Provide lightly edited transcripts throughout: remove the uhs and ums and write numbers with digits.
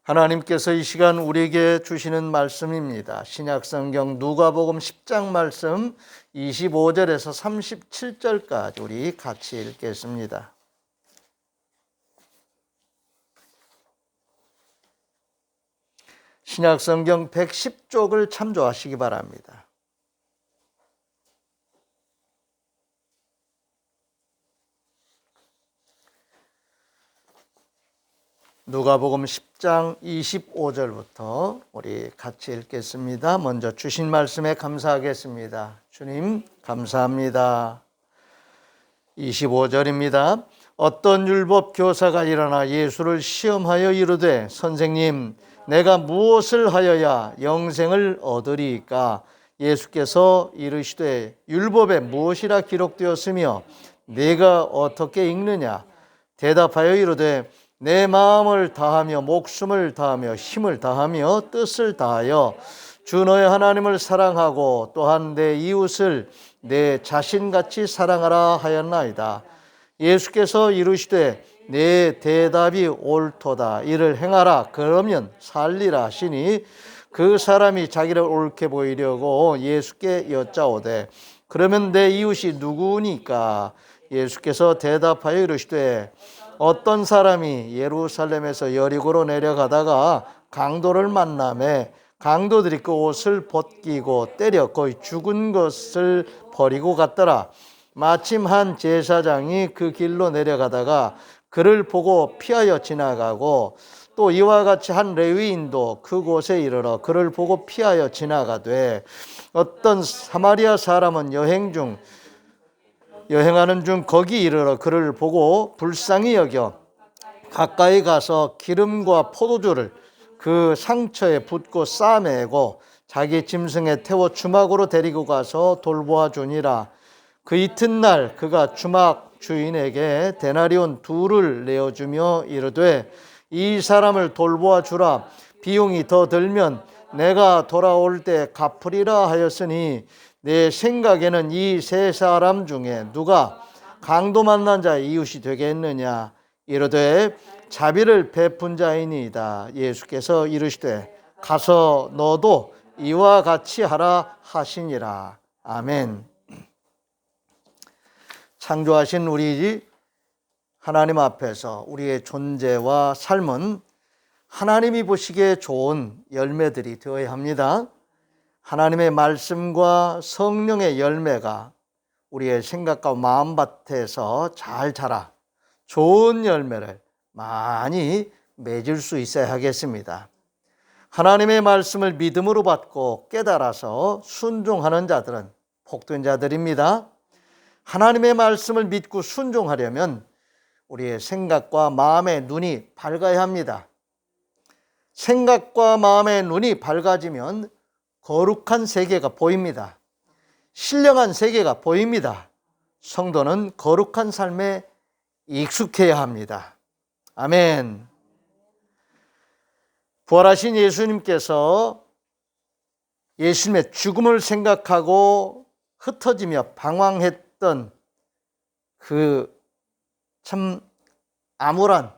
하나님께서 이 시간 우리에게 주시는 말씀입니다. 신약성경 누가복음 10장 말씀 25절에서 37절까지 우리 같이 읽겠습니다. 신약성경 110쪽을 참조하시기 바랍니다. 누가복음 10장 25절부터 우리 같이 읽겠습니다. 먼저 주신 말씀에 감사하겠습니다. 주님 감사합니다. 25절입니다. 어떤 율법 교사가 일어나 예수를 시험하여 이르되 선생님 내가 무엇을 하여야 영생을 얻으리이까? 예수께서 이르시되 율법에 무엇이라 기록되었으며 네가 어떻게 읽느냐? 대답하여 이르되 내 마음을 다하며 목숨을 다하며 힘을 다하며 뜻을 다하여 주 너의 하나님을 사랑하고 또한 내 이웃을 내 자신같이 사랑하라 하였나이다. 예수께서 이르시되 내 대답이 옳도다. 이를 행하라. 그러면 살리라 하시니 그 사람이 자기를 옳게 보이려고 예수께 여짜오되 그러면 내 이웃이 누구니까? 예수께서 대답하여 이르시되 어떤 사람이 예루살렘에서 여리고로 내려가다가 강도를 만나매 강도들이 그 옷을 벗기고 때려 거의 죽은 것을 버리고 갔더라. 마침 한 제사장이 그 길로 내려가다가 그를 보고 피하여 지나가고 또 이와 같이 한 레위인도 그곳에 이르러 그를 보고 피하여 지나가되 어떤 사마리아 사람은 여행하는 중 거기 이르러 그를 보고 불쌍히 여겨 가까이 가서 기름과 포도주를 그 상처에 붓고 싸매고 자기 짐승에 태워 주막으로 데리고 가서 돌보아 주니라. 그 이튿날 그가 주막 주인에게 데나리온 2를 내어주며 이르되 이 사람을 돌보아 주라. 비용이 더 들면 내가 돌아올 때 갚으리라 하였으니 내 생각에는 이 세 사람 중에 누가 강도 만난 자의 이웃이 되겠느냐? 이르되 자비를 베푼 자이니이다. 예수께서 이르시되 가서 너도 이와 같이 하라 하시니라. 아멘. 창조하신 우리 하나님 앞에서 우리의 존재와 삶은 하나님이 보시기에 좋은 열매들이 되어야 합니다. 하나님의 말씀과 성령의 열매가 우리의 생각과 마음밭에서 잘 자라 좋은 열매를 많이 맺을 수 있어야 하겠습니다. 하나님의 말씀을 믿음으로 받고 깨달아서 순종하는 자들은 복된 자들입니다. 하나님의 말씀을 믿고 순종하려면 우리의 생각과 마음의 눈이 밝아야 합니다. 생각과 마음의 눈이 밝아지면 거룩한 세계가 보입니다. 신령한 세계가 보입니다. 성도는 거룩한 삶에 익숙해야 합니다. 아멘. 부활하신 예수님께서 예수님의 죽음을 생각하고 흩어지며 방황했던 그 참 암울한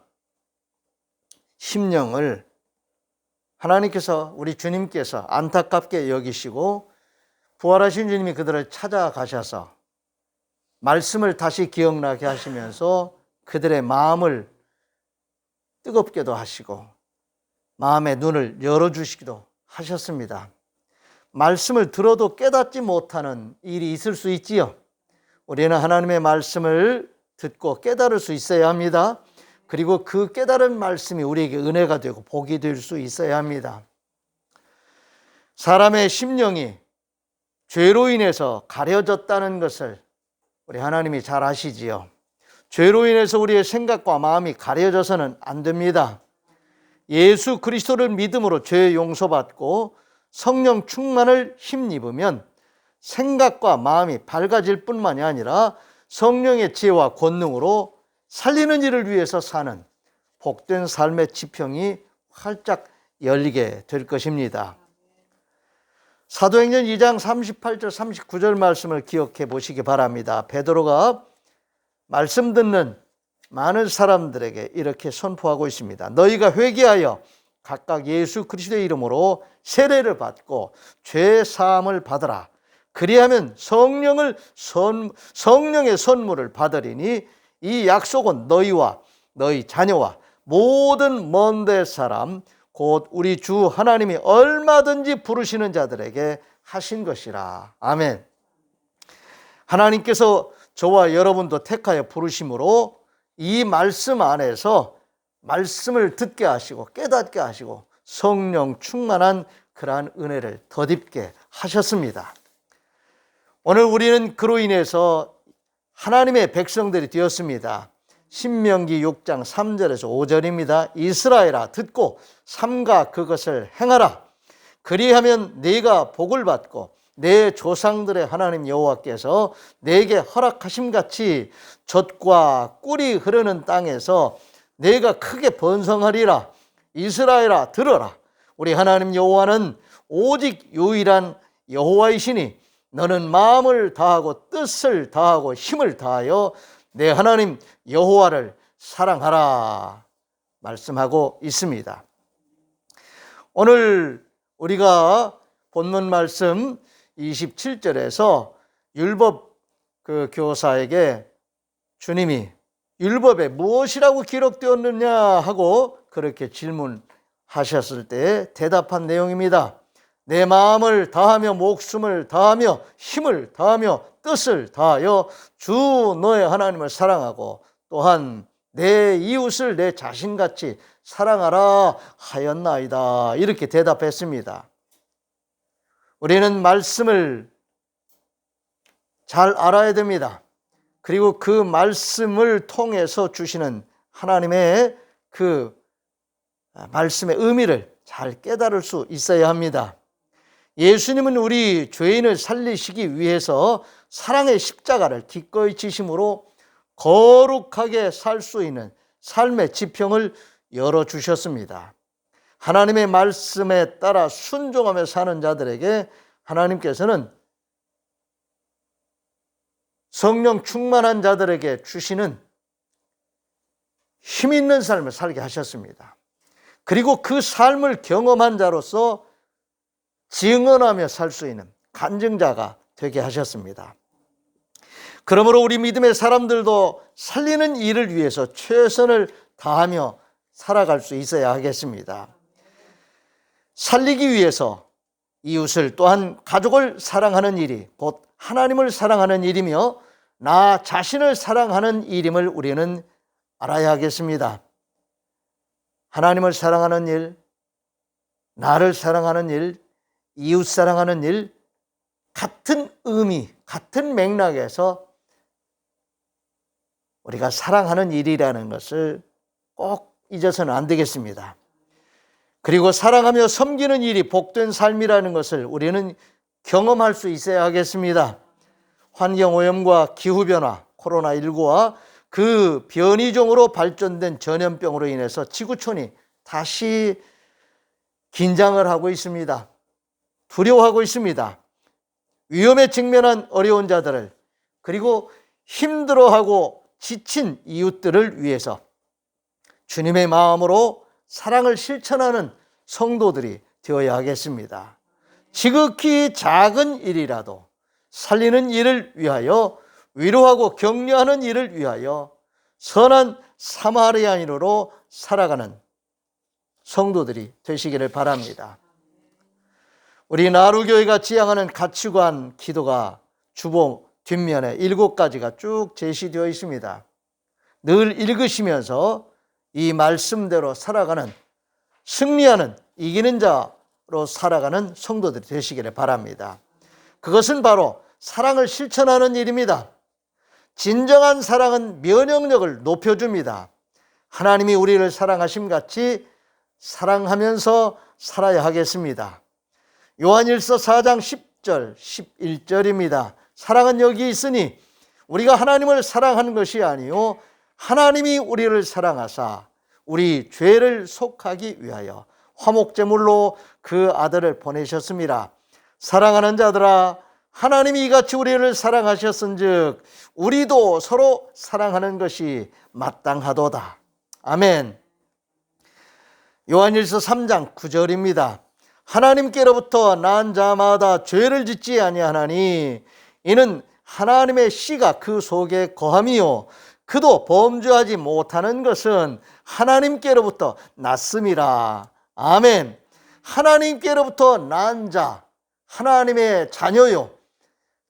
심령을 하나님께서 우리 주님께서 안타깝게 여기시고 부활하신 주님이 그들을 찾아가셔서 말씀을 다시 기억나게 하시면서 그들의 마음을 뜨겁게도 하시고 마음의 눈을 열어주시기도 하셨습니다. 말씀을 들어도 깨닫지 못하는 일이 있을 수 있지요. 우리는 하나님의 말씀을 듣고 깨달을 수 있어야 합니다. 그리고 그 깨달은 말씀이 우리에게 은혜가 되고 복이 될 수 있어야 합니다. 사람의 심령이 죄로 인해서 가려졌다는 것을 우리 하나님이 잘 아시지요. 죄로 인해서 우리의 생각과 마음이 가려져서는 안 됩니다. 예수 그리스도를 믿음으로 죄 용서받고 성령 충만을 힘입으면 생각과 마음이 밝아질 뿐만이 아니라 성령의 지혜와 권능으로 살리는 일을 위해서 사는 복된 삶의 지평이 활짝 열리게 될 것입니다. 사도행전 2장 38절 39절 말씀을 기억해 보시기 바랍니다. 베드로가 말씀 듣는 많은 사람들에게 이렇게 선포하고 있습니다. 너희가 회개하여 각각 예수 그리스도의 이름으로 세례를 받고 죄 사함을 받으라. 그리하면 성령의 선물을 받으리니 이 약속은 너희와 너희 자녀와 모든 먼데 사람 곧 우리 주 하나님이 얼마든지 부르시는 자들에게 하신 것이라. 아멘. 하나님께서 저와 여러분도 택하여 부르심으로 이 말씀 안에서 말씀을 듣게 하시고 깨닫게 하시고 성령 충만한 그러한 은혜를 덧입게 하셨습니다. 오늘 우리는 그로 인해서 하나님의 백성들이 되었습니다. 신명기 6장 3절에서 5절입니다. 이스라엘아 듣고 삼가 그것을 행하라. 그리하면 네가 복을 받고 내 조상들의 하나님 여호와께서 내게 허락하심같이 젖과 꿀이 흐르는 땅에서 내가 크게 번성하리라. 이스라엘아 들어라. 우리 하나님 여호와는 오직 유일한 여호와이시니 너는 마음을 다하고 뜻을 다하고 힘을 다하여 내 하나님 여호와를 사랑하라 말씀하고 있습니다. 오늘 우리가 본문 말씀 27절에서 율법 교사에게 주님이 율법에 무엇이라고 기록되었느냐 하고 그렇게 질문하셨을 때 대답한 내용입니다. 내 마음을 다하며 목숨을 다하며 힘을 다하며 뜻을 다하여 주 너의 하나님을 사랑하고 또한 내 이웃을 내 자신같이 사랑하라 하였나이다. 이렇게 대답했습니다. 우리는 말씀을 잘 알아야 됩니다. 그리고 그 말씀을 통해서 주시는 하나님의 그 말씀의 의미를 잘 깨달을 수 있어야 합니다. 예수님은 우리 죄인을 살리시기 위해서 사랑의 십자가를 기꺼이 지심으로 거룩하게 살 수 있는 삶의 지평을 열어주셨습니다. 하나님의 말씀에 따라 순종하며 사는 자들에게 하나님께서는 성령 충만한 자들에게 주시는 힘 있는 삶을 살게 하셨습니다. 그리고 그 삶을 경험한 자로서 증언하며 살 수 있는 간증자가 되게 하셨습니다. 그러므로 우리 믿음의 사람들도 살리는 일을 위해서 최선을 다하며 살아갈 수 있어야 하겠습니다. 살리기 위해서 이웃을 또한 가족을 사랑하는 일이 곧 하나님을 사랑하는 일이며 나 자신을 사랑하는 일임을 우리는 알아야 하겠습니다. 하나님을 사랑하는 일, 나를 사랑하는 일, 이웃 사랑하는 일, 같은 의미, 같은 맥락에서 우리가 사랑하는 일이라는 것을 꼭 잊어서는 안 되겠습니다. 그리고 사랑하며 섬기는 일이 복된 삶이라는 것을 우리는 경험할 수 있어야 하겠습니다. 환경오염과 기후변화, 코로나19와 그 변이종으로 발전된 전염병으로 인해서 지구촌이 다시 긴장을 하고 있습니다. 두려워하고 있습니다. 위험에 직면한 어려운 자들을 그리고 힘들어하고 지친 이웃들을 위해서 주님의 마음으로 사랑을 실천하는 성도들이 되어야 하겠습니다. 지극히 작은 일이라도 살리는 일을 위하여 위로하고 격려하는 일을 위하여 선한 사마리아인으로 살아가는 성도들이 되시기를 바랍니다. 우리 나루교회가 지향하는 가치관 기도가 주보 뒷면에 7가지가 쭉 제시되어 있습니다. 늘 읽으시면서 이 말씀대로 살아가는 승리하는 이기는 자로 살아가는 성도들이 되시기를 바랍니다. 그것은 바로 사랑을 실천하는 일입니다. 진정한 사랑은 면역력을 높여줍니다. 하나님이 우리를 사랑하심 같이 사랑하면서 살아야 하겠습니다. 요한일서 4장 10절 11절입니다. 사랑은 여기 있으니 우리가 하나님을 사랑하는 것이 아니요 하나님이 우리를 사랑하사 우리 죄를 속하기 위하여 화목제물로 그 아들을 보내셨습니다. 사랑하는 자들아 하나님이 이같이 우리를 사랑하셨은즉 우리도 서로 사랑하는 것이 마땅하도다. 아멘. 요한일서 3장 9절입니다. 하나님께로부터 난 자마다 죄를 짓지 아니하나니 이는 하나님의 씨가 그 속에 거함이요 그도 범죄하지 못하는 것은 하나님께로부터 났음이라. 아멘. 하나님께로부터 난 자, 하나님의 자녀요,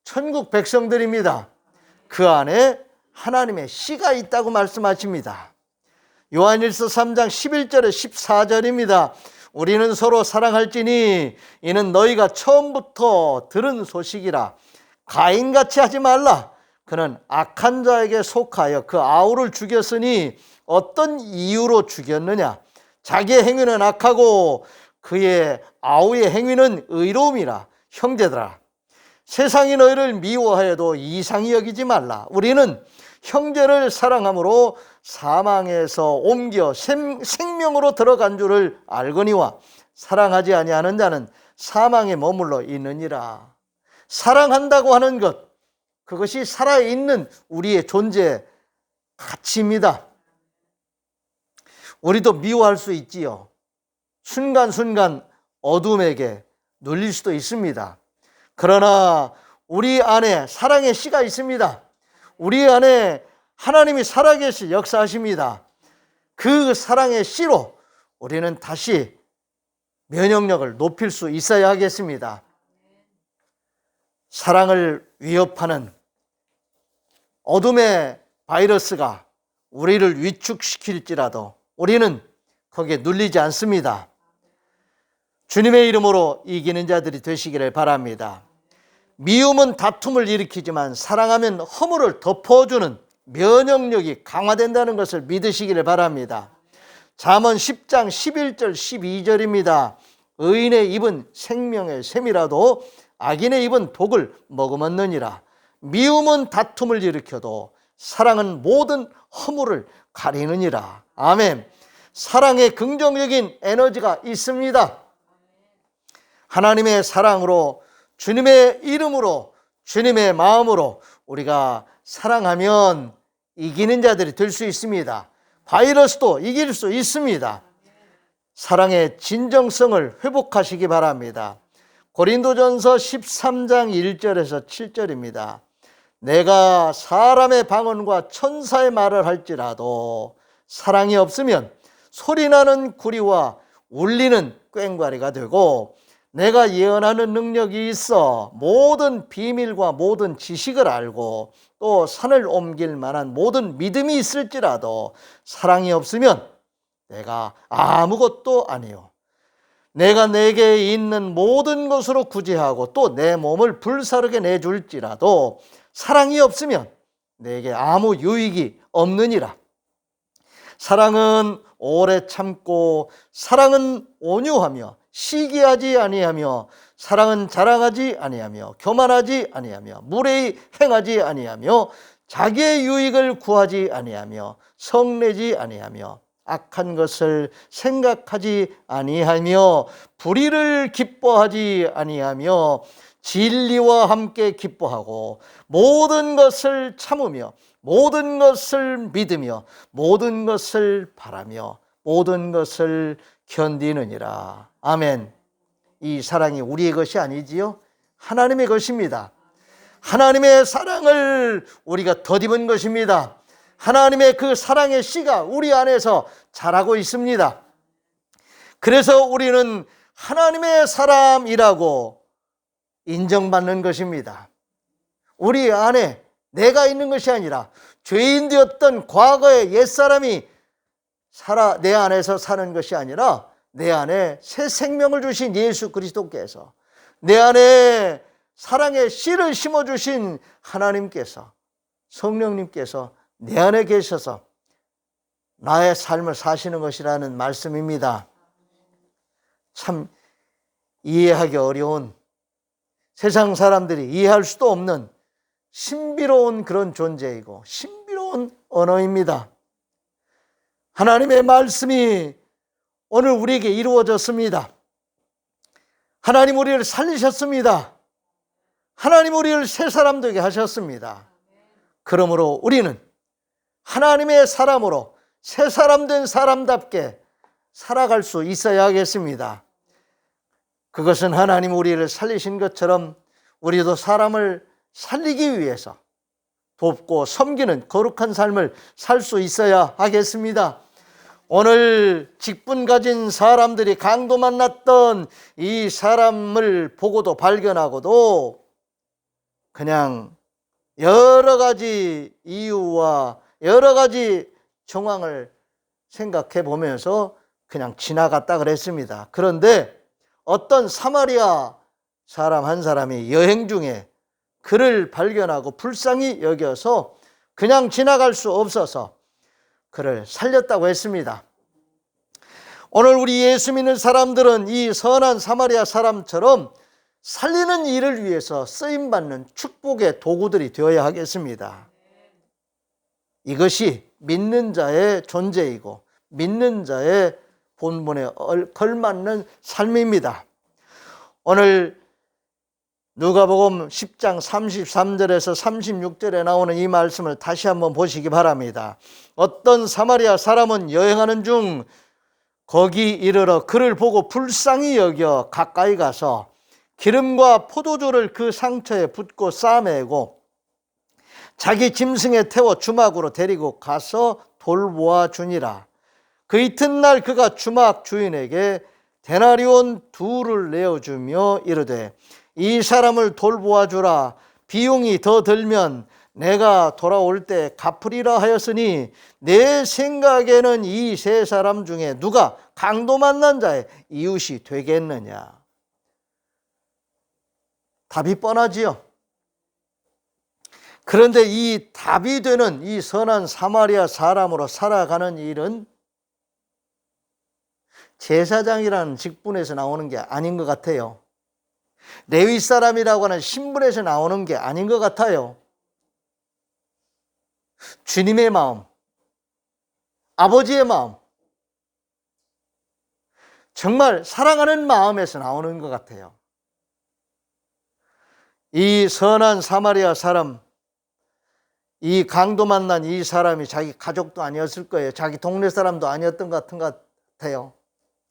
천국 백성들입니다. 그 안에 하나님의 씨가 있다고 말씀하십니다. 요한일서 3장 11절에 14절입니다. 우리는 서로 사랑할지니 이는 너희가 처음부터 들은 소식이라. 가인같이 하지 말라. 그는 악한 자에게 속하여 그 아우를 죽였으니 어떤 이유로 죽였느냐? 자기의 행위는 악하고 그의 아우의 행위는 의로움이라. 형제들아, 세상이 너희를 미워하여도 이상히 여기지 말라. 우리는 형제를 사랑함으로 사망에서 옮겨 생명으로 들어간 줄을 알거니와 사랑하지 아니하는 자는 사망에 머물러 있느니라. 사랑한다고 하는 것, 그것이 살아있는 우리의 존재 가치입니다. 우리도 미워할 수 있지요. 순간순간 어둠에게 눌릴 수도 있습니다. 그러나 우리 안에 사랑의 씨가 있습니다. 우리 안에 하나님이 살아계시 역사하십니다. 그 사랑의 씨로 우리는 다시 면역력을 높일 수 있어야 하겠습니다. 사랑을 위협하는 어둠의 바이러스가 우리를 위축시킬지라도 우리는 거기에 눌리지 않습니다. 주님의 이름으로 이기는 자들이 되시기를 바랍니다. 미움은 다툼을 일으키지만 사랑하면 허물을 덮어주는 면역력이 강화된다는 것을 믿으시기를 바랍니다. 잠언 10장 11절 12절입니다. 의인의 입은 생명의 샘이라도 악인의 입은 독을 머금었느니라. 미움은 다툼을 일으켜도 사랑은 모든 허물을 가리느니라. 아멘. 사랑에 긍정적인 에너지가 있습니다. 하나님의 사랑으로, 주님의 이름으로, 주님의 마음으로 우리가 사랑하면 이기는 자들이 될 수 있습니다. 바이러스도 이길 수 있습니다. 사랑의 진정성을 회복하시기 바랍니다. 고린도전서 13장 1절에서 7절입니다. 내가 사람의 방언과 천사의 말을 할지라도 사랑이 없으면 소리나는 구리와 울리는 꽹과리가 되고, 내가 예언하는 능력이 있어 모든 비밀과 모든 지식을 알고 또 산을 옮길 만한 모든 믿음이 있을지라도 사랑이 없으면 내가 아무것도 아니요. 내가 내게 있는 모든 것으로 구제하고 또 내 몸을 불사르게 내줄지라도 사랑이 없으면 내게 아무 유익이 없느니라. 사랑은 오래 참고, 사랑은 온유하며 시기하지 아니하며, 사랑은 자랑하지 아니하며 교만하지 아니하며 무례히 행하지 아니하며 자기의 유익을 구하지 아니하며 성내지 아니하며 악한 것을 생각하지 아니하며 불의를 기뻐하지 아니하며 진리와 함께 기뻐하고 모든 것을 참으며 모든 것을 믿으며 모든 것을 바라며 모든 것을 견디느니라. 아멘. 이 사랑이 우리의 것이 아니지요, 하나님의 것입니다. 하나님의 사랑을 우리가 덧입은 것입니다. 하나님의 그 사랑의 씨가 우리 안에서 자라고 있습니다. 그래서 우리는 하나님의 사람이라고 인정받는 것입니다. 우리 안에 내가 있는 것이 아니라 죄인 되었던 과거의 옛사람이 내 안에서 사는 것이 아니라 내 안에 새 생명을 주신 예수 그리스도께서, 내 안에 사랑의 씨를 심어주신 하나님께서, 성령님께서 내 안에 계셔서 나의 삶을 사시는 것이라는 말씀입니다. 참 이해하기 어려운, 세상 사람들이 이해할 수도 없는 신비로운 그런 존재이고 신비로운 언어입니다. 하나님의 말씀이 오늘 우리에게 이루어졌습니다. 하나님 우리를 살리셨습니다. 하나님 우리를 새 사람 되게 하셨습니다. 그러므로 우리는 하나님의 사람으로 새 사람 된 사람답게 살아갈 수 있어야 하겠습니다. 그것은 하나님 우리를 살리신 것처럼 우리도 사람을 살리기 위해서 돕고 섬기는 거룩한 삶을 살 수 있어야 하겠습니다. 오늘 직분 가진 사람들이 강도 만났던 이 사람을 보고도 발견하고도 그냥 여러 가지 이유와 여러 가지 정황을 생각해 보면서 그냥 지나갔다 그랬습니다. 그런데 어떤 사마리아 사람 한 사람이 여행 중에 그를 발견하고 불쌍히 여겨서 그냥 지나갈 수 없어서 그를 살렸다고 했습니다. 오늘 우리 예수 믿는 사람들은 이 선한 사마리아 사람처럼 살리는 일을 위해서 쓰임받는 축복의 도구들이 되어야 하겠습니다. 이것이 믿는 자의 존재이고 믿는 자의 본분에 걸맞는 삶입니다. 오늘 누가복음 10장 33절에서 36절에 나오는 이 말씀을 다시 한번 보시기 바랍니다. 어떤 사마리아 사람은 여행하는 중 거기 이르러 그를 보고 불쌍히 여겨 가까이 가서 기름과 포도주를 그 상처에 붓고 싸매고 자기 짐승에 태워 주막으로 데리고 가서 돌보아 주니라. 그 이튿날 그가 주막 주인에게 데나리온 2를 내어주며 이르되 이 사람을 돌보아 주라. 비용이 더 들면 내가 돌아올 때 갚으리라 하였으니 내 생각에는 이 세 사람 중에 누가 강도 만난 자의 이웃이 되겠느냐. 답이 뻔하지요. 그런데 이 답이 되는 이 선한 사마리아 사람으로 살아가는 일은 제사장이라는 직분에서 나오는 게 아닌 것 같아요. 레위 사람이라고 하는 신분에서 나오는 게 아닌 것 같아요. 주님의 마음, 아버지의 마음, 정말 사랑하는 마음에서 나오는 것 같아요. 이 선한 사마리아 사람, 이 강도 만난 이 사람이 자기 가족도 아니었을 거예요. 자기 동네 사람도 아니었던 것 같아요.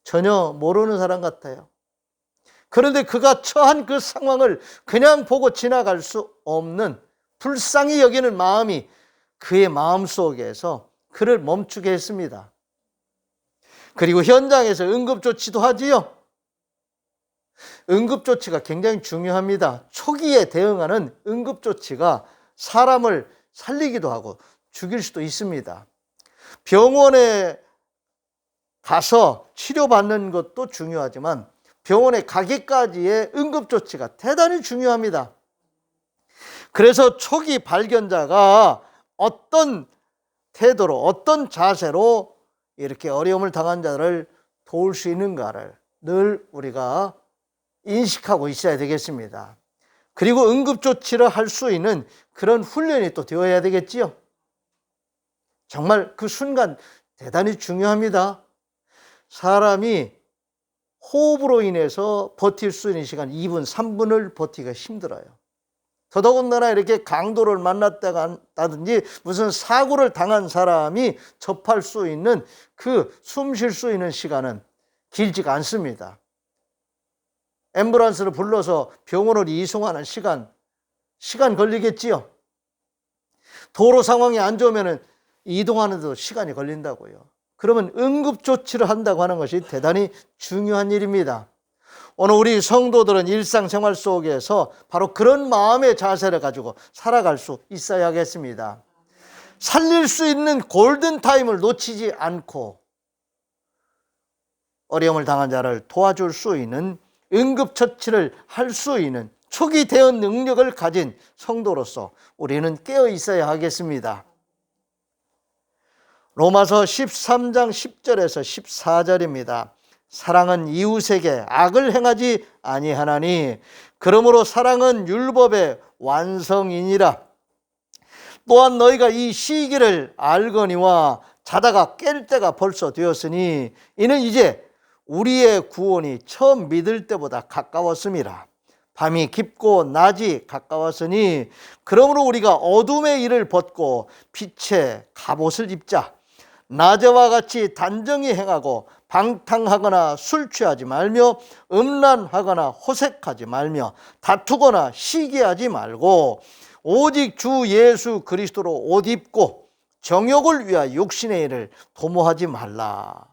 전혀 모르는 사람 같아요. 그런데 그가 처한 그 상황을 그냥 보고 지나갈 수 없는 불쌍히 여기는 마음이 그의 마음속에서 그를 멈추게 했습니다. 그리고 현장에서 응급조치도 하지요. 응급조치가 굉장히 중요합니다. 초기에 대응하는 응급조치가 사람을 살리기도 하고 죽일 수도 있습니다. 병원에 가서 치료받는 것도 중요하지만 병원에 가기까지의 응급조치가 대단히 중요합니다. 그래서 초기 발견자가 어떤 태도로 어떤 자세로 이렇게 어려움을 당한 자를 도울 수 있는가를 늘 우리가 인식하고 있어야 되겠습니다. 그리고 응급조치를 할 수 있는 그런 훈련이 또 되어야 되겠지요. 정말 그 순간 대단히 중요합니다. 사람이 호흡으로 인해서 버틸 수 있는 시간 2분, 3분을 버티기가 힘들어요. 더더군다나 이렇게 강도를 만났다든지 무슨 사고를 당한 사람이 접할 수 있는 그 숨 쉴 수 있는 시간은 길지가 않습니다. 앰뷸런스를 불러서 병원을 이송하는 시간 걸리겠지요. 도로 상황이 안 좋으면 이동하는데도 시간이 걸린다고요. 그러면 응급조치를 한다고 하는 것이 대단히 중요한 일입니다. 오늘 우리 성도들은 일상생활 속에서 바로 그런 마음의 자세를 가지고 살아갈 수 있어야 하겠습니다. 살릴 수 있는 골든타임을 놓치지 않고 어려움을 당한 자를 도와줄 수 있는 응급처치를 할 수 있는 초기 대응 능력을 가진 성도로서 우리는 깨어 있어야 하겠습니다. 로마서 13장 10절에서 14절입니다. 사랑은 이웃에게 악을 행하지 아니하나니 그러므로 사랑은 율법의 완성이니라. 또한 너희가 이 시기를 알거니와 자다가 깰 때가 벌써 되었으니 이는 이제 우리의 구원이 처음 믿을 때보다 가까웠음이라. 밤이 깊고 낮이 가까웠으니 그러므로 우리가 어둠의 일을 벗고 빛의 갑옷을 입자. 낮에와 같이 단정히 행하고 방탕하거나 술 취하지 말며 음란하거나 호색하지 말며 다투거나 시기하지 말고 오직 주 예수 그리스도로 옷 입고 정욕을 위하여 육신의 일을 도모하지 말라.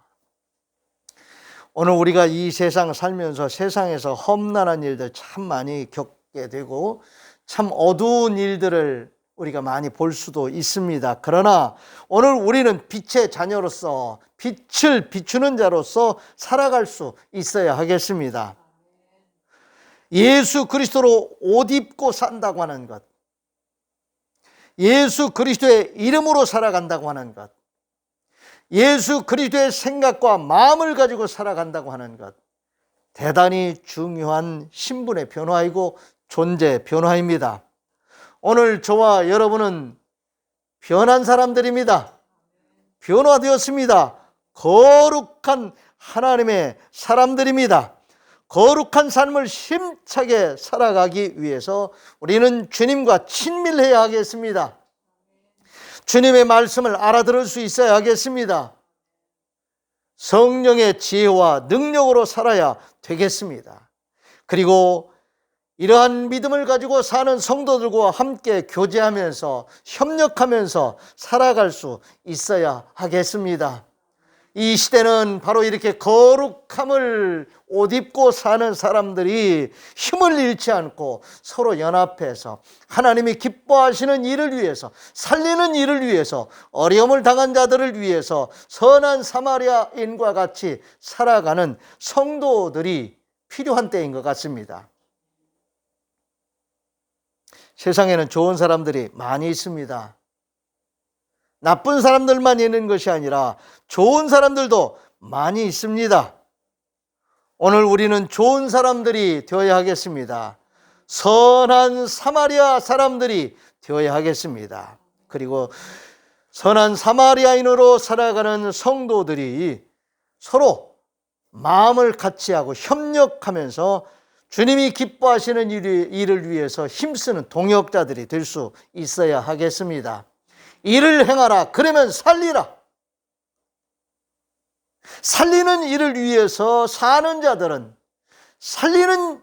오늘 우리가 이 세상 살면서 세상에서 험난한 일들 참 많이 겪게 되고 참 어두운 일들을 우리가 많이 볼 수도 있습니다. 그러나 오늘 우리는 빛의 자녀로서 빛을 비추는 자로서 살아갈 수 있어야 하겠습니다. 예수 그리스도로 옷 입고 산다고 하는 것, 예수 그리스도의 이름으로 살아간다고 하는 것, 예수 그리스도의 생각과 마음을 가지고 살아간다고 하는 것, 대단히 중요한 신분의 변화이고 존재 변화입니다. 오늘 저와 여러분은 변한 사람들입니다. 변화되었습니다. 거룩한 하나님의 사람들입니다. 거룩한 삶을 힘차게 살아가기 위해서 우리는 주님과 친밀해야 하겠습니다. 주님의 말씀을 알아들을 수 있어야 하겠습니다. 성령의 지혜와 능력으로 살아야 되겠습니다. 그리고 이러한 믿음을 가지고 사는 성도들과 함께 교제하면서 협력하면서 살아갈 수 있어야 하겠습니다. 이 시대는 바로 이렇게 거룩함을 옷 입고 사는 사람들이 힘을 잃지 않고 서로 연합해서 하나님이 기뻐하시는 일을 위해서, 살리는 일을 위해서, 어려움을 당한 자들을 위해서 선한 사마리아인과 같이 살아가는 성도들이 필요한 때인 것 같습니다. 세상에는 좋은 사람들이 많이 있습니다. 나쁜 사람들만 있는 것이 아니라 좋은 사람들도 많이 있습니다. 오늘 우리는 좋은 사람들이 되어야 하겠습니다. 선한 사마리아 사람들이 되어야 하겠습니다. 그리고 선한 사마리아인으로 살아가는 성도들이 서로 마음을 같이 하고 협력하면서 주님이 기뻐하시는 일을 위해서 힘쓰는 동역자들이 될 수 있어야 하겠습니다. 일을 행하라. 그러면 살리라. 살리는 일을 위해서 사는 자들은 살리는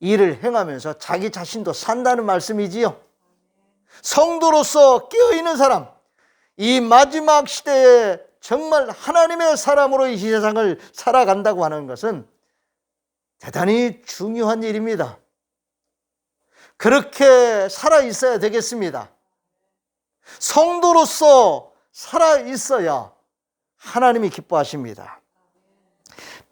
일을 행하면서 자기 자신도 산다는 말씀이지요. 성도로서 깨어있는 사람, 이 마지막 시대에 정말 하나님의 사람으로 이 세상을 살아간다고 하는 것은 대단히 중요한 일입니다. 그렇게 살아 있어야 되겠습니다. 성도로서 살아 있어야 하나님이 기뻐하십니다.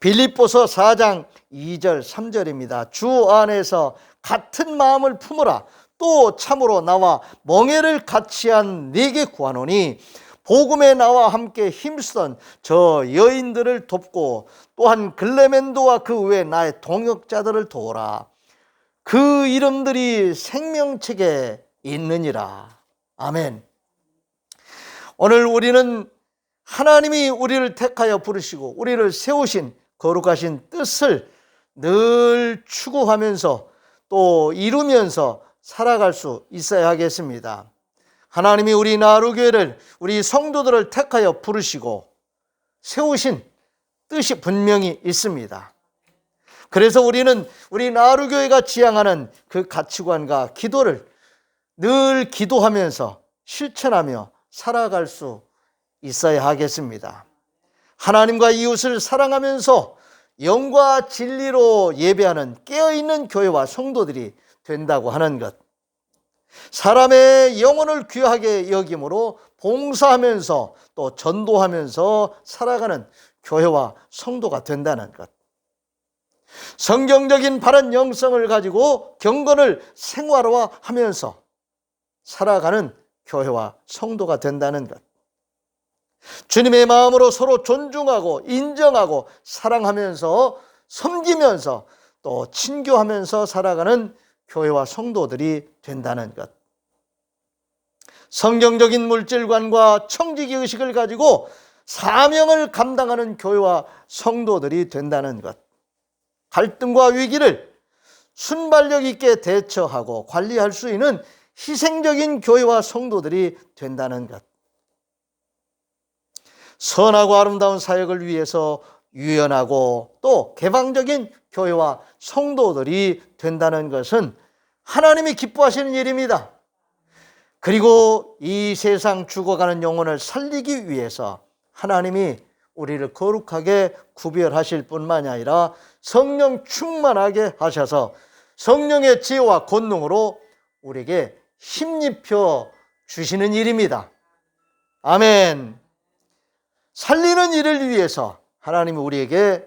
빌립보서 4장 2절 3절입니다. 주 안에서 같은 마음을 품으라. 또 참으로 나와 멍에를 같이 한 네게 구하노니 복음에 나와 함께 힘쓰던 저 여인들을 돕고 또한 글레멘도와 그 외 나의 동역자들을 도우라. 그 이름들이 생명책에 있느니라. 아멘. 오늘 우리는 하나님이 우리를 택하여 부르시고 우리를 세우신 거룩하신 뜻을 늘 추구하면서 또 이루면서 살아갈 수 있어야 하겠습니다. 하나님이 우리 나루교회를, 우리 성도들을 택하여 부르시고 세우신 뜻이 분명히 있습니다. 그래서 우리는 우리 나루교회가 지향하는 그 가치관과 기도를 늘 기도하면서 실천하며 살아갈 수 있어야 하겠습니다. 하나님과 이웃을 사랑하면서 영과 진리로 예배하는 깨어있는 교회와 성도들이 된다고 하는 것, 사람의 영혼을 귀하게 여김으로 봉사하면서 또 전도하면서 살아가는 교회와 성도가 된다는 것, 성경적인 바른 영성을 가지고 경건을 생활화하면서 살아가는 교회와 성도가 된다는 것, 주님의 마음으로 서로 존중하고 인정하고 사랑하면서 섬기면서 또 친교하면서 살아가는 교회와 성도들이 된다는 것, 성경적인 물질관과 청지기 의식을 가지고 사명을 감당하는 교회와 성도들이 된다는 것, 갈등과 위기를 순발력 있게 대처하고 관리할 수 있는 희생적인 교회와 성도들이 된다는 것, 선하고 아름다운 사역을 위해서 유연하고 또 개방적인 교회와 성도들이 된다는 것은 하나님이 기뻐하시는 일입니다. 그리고 이 세상 죽어가는 영혼을 살리기 위해서 하나님이 우리를 거룩하게 구별하실 뿐만이 아니라 성령 충만하게 하셔서 성령의 지혜와 권능으로 우리에게 힘입혀 주시는 일입니다. 아멘. 살리는 일을 위해서 하나님이 우리에게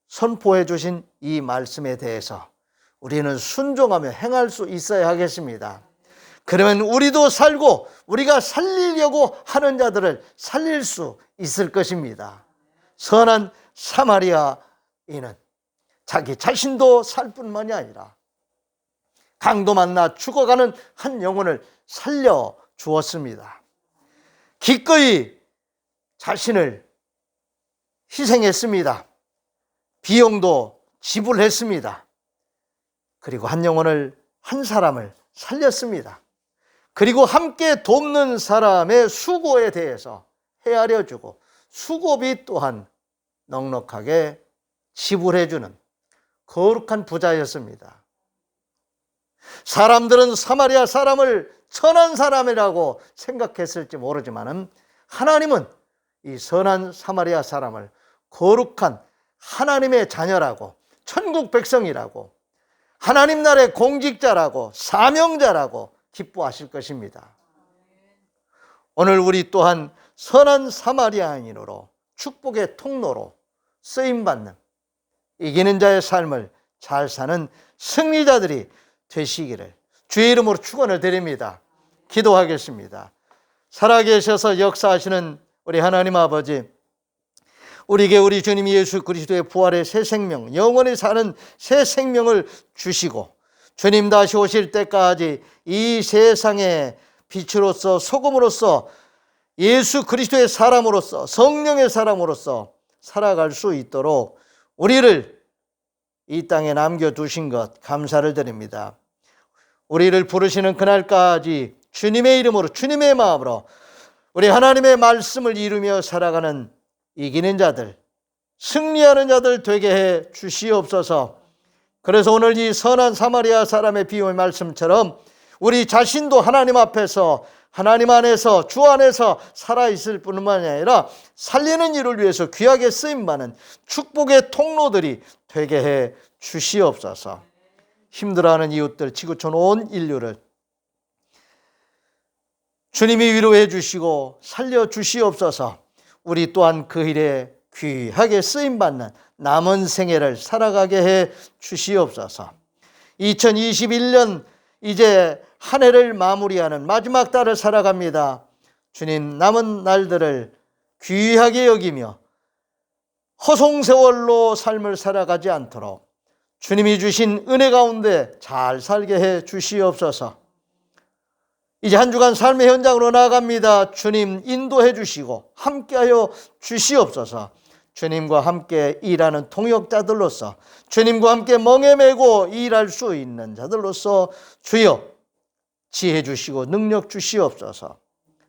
선포해 주신 이 말씀에 대해서 우리는 순종하며 행할 수 있어야 하겠습니다. 그러면 우리도 살고 우리가 살리려고 하는 자들을 살릴 수 있을 것입니다. 선한 사마리아인은 자기 자신도 살 뿐만이 아니라 강도 만나 죽어가는 한 영혼을 살려 주었습니다. 기꺼이 자신을 희생했습니다. 비용도 지불했습니다. 그리고 한 영혼을, 한 사람을 살렸습니다. 그리고 함께 돕는 사람의 수고에 대해서 헤아려 주고 수고비 또한 넉넉하게 지불해 주는 거룩한 부자였습니다. 사람들은 사마리아 사람을 선한 사람이라고 생각했을지 모르지만 하나님은 이 선한 사마리아 사람을 거룩한 하나님의 자녀라고, 천국 백성이라고, 하나님 나라의 공직자라고, 사명자라고 기뻐하실 것입니다. 오늘 우리 또한 선한 사마리아인으로 축복의 통로로 쓰임받는 이기는 자의 삶을 잘 사는 승리자들이 되시기를 주의 이름으로 축원을 드립니다. 기도하겠습니다. 살아계셔서 역사하시는 우리 하나님 아버지, 우리에게 우리 주님 예수 그리스도의 부활의 새 생명, 영원히 사는 새 생명을 주시고 주님 다시 오실 때까지 이 세상의 빛으로서 소금으로서 예수 그리스도의 사람으로서 성령의 사람으로서 살아갈 수 있도록 우리를 이 땅에 남겨두신 것 감사를 드립니다. 우리를 부르시는 그날까지 주님의 이름으로 주님의 마음으로 우리 하나님의 말씀을 이루며 살아가는 이기는 자들, 승리하는 자들 되게 해 주시옵소서. 그래서 오늘 이 선한 사마리아 사람의 비유의 말씀처럼 우리 자신도 하나님 앞에서 하나님 안에서 주 안에서 살아있을 뿐만 아니라 살리는 일을 위해서 귀하게 쓰임받는 축복의 통로들이 되게 해 주시옵소서. 힘들어하는 이웃들, 지구촌 온 인류를 주님이 위로해 주시고 살려 주시옵소서. 우리 또한 그 일에 귀하게 쓰임받는 남은 생애를 살아가게 해 주시옵소서. 2021년 이제 한 해를 마무리하는 마지막 달을 살아갑니다. 주님, 남은 날들을 귀하게 여기며 허송세월로 삶을 살아가지 않도록 주님이 주신 은혜 가운데 잘 살게 해 주시옵소서. 이제 한 주간 삶의 현장으로 나아갑니다. 주님 인도해 주시고 함께하여 주시옵소서. 주님과 함께 일하는 동역자들로서 주님과 함께 멍에 메고 일할 수 있는 자들로서 주여 지혜 주시고 능력 주시옵소서.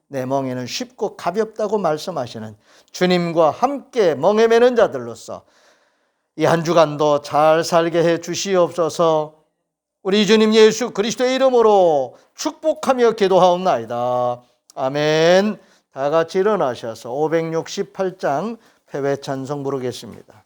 내 멍에는 쉽고 가볍다고 말씀하시는 주님과 함께 멍에 메는 자들로서 이 한 주간도 잘 살게 해 주시옵소서. 우리 주님 예수 그리스도의 이름으로 축복하며 기도하옵나이다. 아멘. 다 같이 일어나셔서 568장 패배 찬송 부르겠습니다.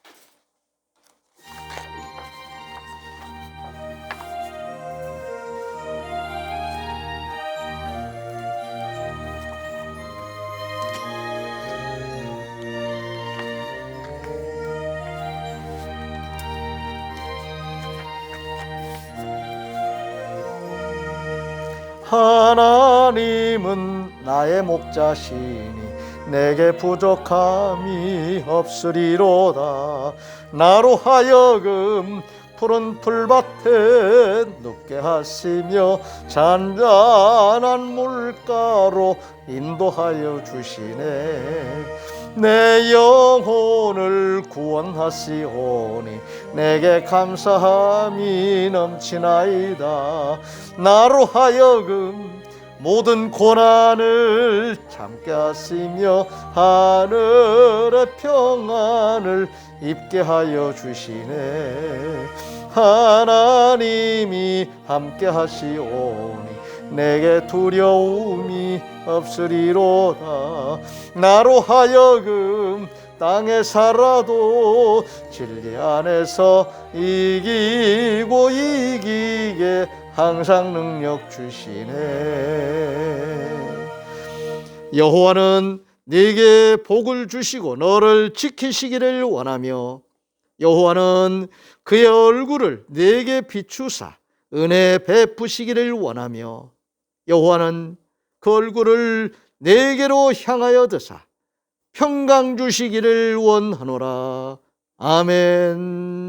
하나님은 나의 목자시니 내게 부족함이 없으리로다. 나로 하여금 푸른 풀밭에 눕게 하시며 잔잔한 물가로 인도하여 주시네. 내 영혼을 구원하시오니 내게 감사함이 넘치나이다. 나로 하여금 모든 고난을 참게 하시며 하늘의 평안을 입게 하여 주시네. 하나님이 함께 하시오니 내게 두려움이 없으리로다. 나로 하여금 땅에 살아도 진리 안에서 이기고 이기게 항상 능력 주시네. 여호와는 네게 복을 주시고 너를 지키시기를 원하며 여호와는 그의 얼굴을 네게 비추사 은혜 베푸시기를 원하며 여호와는 그 얼굴을 네게로 향하여 드사 평강 주시기를 원하노라. 아멘.